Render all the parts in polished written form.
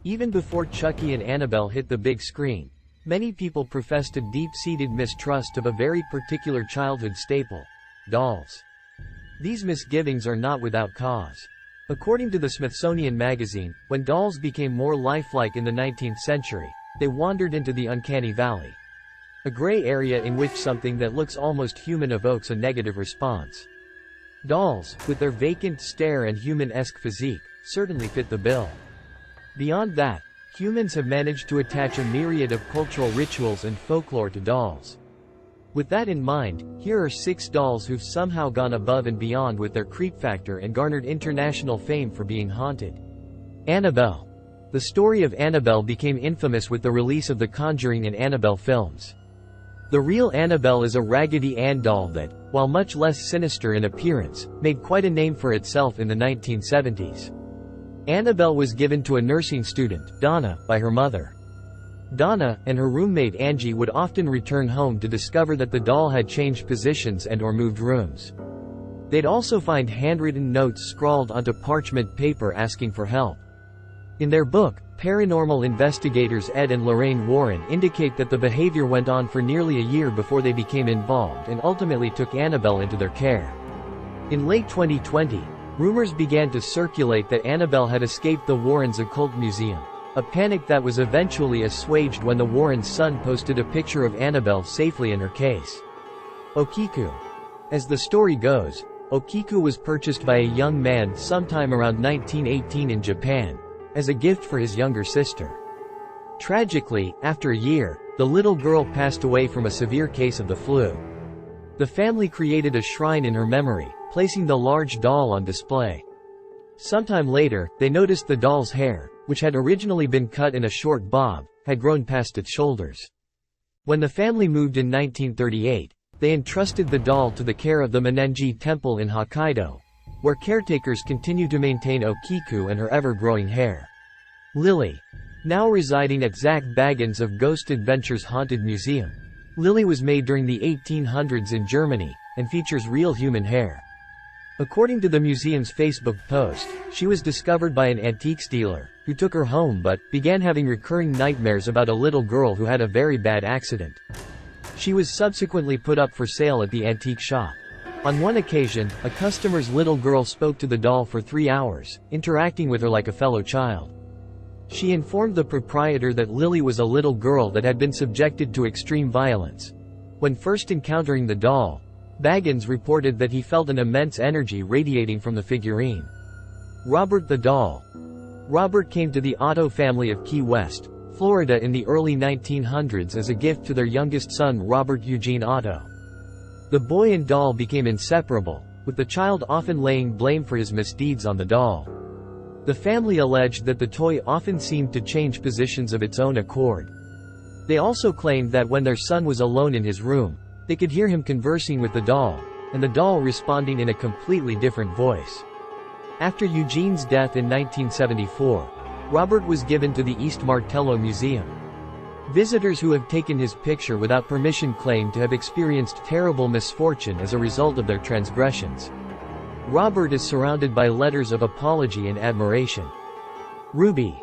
Even before Chucky and Annabelle hit the big screen, many people professed a deep-seated mistrust of a very particular childhood staple: dolls. These misgivings are not without cause. According to the Smithsonian Magazine, when dolls became more lifelike in the 19th century, they wandered into the uncanny valley, a gray area in which something that looks almost human evokes a negative response. Dolls, with their vacant stare and human-esque physique, certainly fit the bill. Beyond that, humans have managed to attach a myriad of cultural rituals and folklore to dolls. With that in mind, here are 6 dolls who've somehow gone above and beyond with their creep factor and garnered international fame for being haunted. Annabelle. The story of Annabelle became infamous with the release of the Conjuring and Annabelle films. The real Annabelle is a Raggedy Ann doll that, while much less sinister in appearance, made quite a name for itself in the 1970s. Annabelle was given to a nursing student, Donna, by her mother. Donna, and her roommate Angie would often return home to discover that the doll had changed positions and/or moved rooms. They'd also find handwritten notes scrawled onto parchment paper asking for help. In their book, paranormal investigators Ed and Lorraine Warren indicate that the behavior went on for nearly a year before they became involved and ultimately took Annabelle into their care. In late 2020, rumors began to circulate that Annabelle had escaped the Warrens' occult museum, a panic that was eventually assuaged when the Warrens' son posted a picture of Annabelle safely in her case. Okiku. As the story goes, Okiku was purchased by a young man sometime around 1918 in Japan, as a gift for his younger sister. Tragically, after a year, the little girl passed away from a severe case of the flu. The family created a shrine in her memory, placing the large doll on display. Sometime later, they noticed the doll's hair, which had originally been cut in a short bob, had grown past its shoulders. When the family moved in 1938, they entrusted the doll to the care of the Monenji Temple in Hokkaido, where caretakers continue to maintain Okiku and her ever-growing hair. Lily. Now residing at Zach Bagans of Ghost Adventures Haunted Museum, Lily was made during the 1800s in Germany, and features real human hair. According to the museum's Facebook post, she was discovered by an antiques dealer, who took her home but began having recurring nightmares about a little girl who had a very bad accident. She was subsequently put up for sale at the antique shop. On one occasion, a customer's little girl spoke to the doll for 3 hours, interacting with her like a fellow child. She informed the proprietor that Lily was a little girl that had been subjected to extreme violence. When first encountering the doll, Baggins reported that he felt an immense energy radiating from the figurine. Robert the doll. Robert came to the Otto family of Key West, Florida in the early 1900s as a gift to their youngest son Robert Eugene Otto. The boy and doll became inseparable, with the child often laying blame for his misdeeds on the doll. The family alleged that the toy often seemed to change positions of its own accord. They also claimed that when their son was alone in his room, they could hear him conversing with the doll, and the doll responding in a completely different voice. After Eugene's death in 1974, Robert was given to the East Martello Museum. Visitors who have taken his picture without permission claim to have experienced terrible misfortune as a result of their transgressions. Robert is surrounded by letters of apology and admiration. Ruby.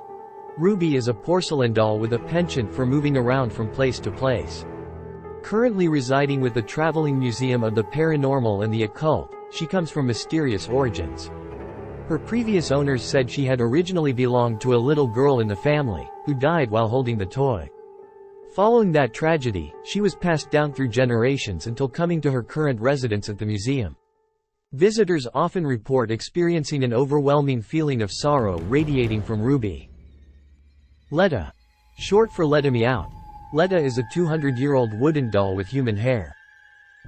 Ruby is a porcelain doll with a penchant for moving around from place to place. Currently residing with the Traveling Museum of the Paranormal and the Occult, she comes from mysterious origins. Her previous owners said she had originally belonged to a little girl in the family, who died while holding the toy. Following that tragedy, she was passed down through generations until coming to her current residence at the museum. Visitors often report experiencing an overwhelming feeling of sorrow radiating from Ruby. Leta. Short for Let Me Out. Leta is a 200-year-old wooden doll with human hair.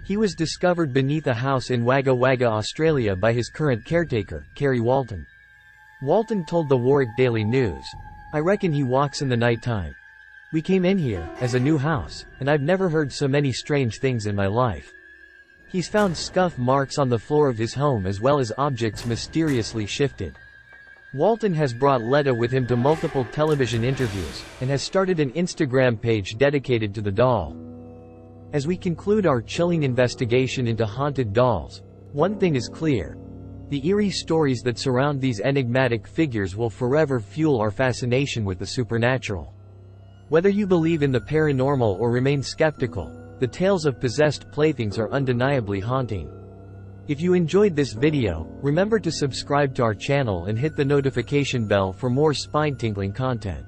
He was discovered beneath a house in Wagga Wagga, Australia by his current caretaker, Kerry Walton. Walton told the Warwick Daily News, "I reckon he walks in the night time. We came in here, as a new house, and I've never heard so many strange things in my life." He's found scuff marks on the floor of his home as well as objects mysteriously shifted. Walton has brought Leta with him to multiple television interviews, and has started an Instagram page dedicated to the doll. As we conclude our chilling investigation into haunted dolls, one thing is clear. The eerie stories that surround these enigmatic figures will forever fuel our fascination with the supernatural. Whether you believe in the paranormal or remain skeptical, the tales of possessed playthings are undeniably haunting. If you enjoyed this video, remember to subscribe to our channel and hit the notification bell for more spine-tingling content.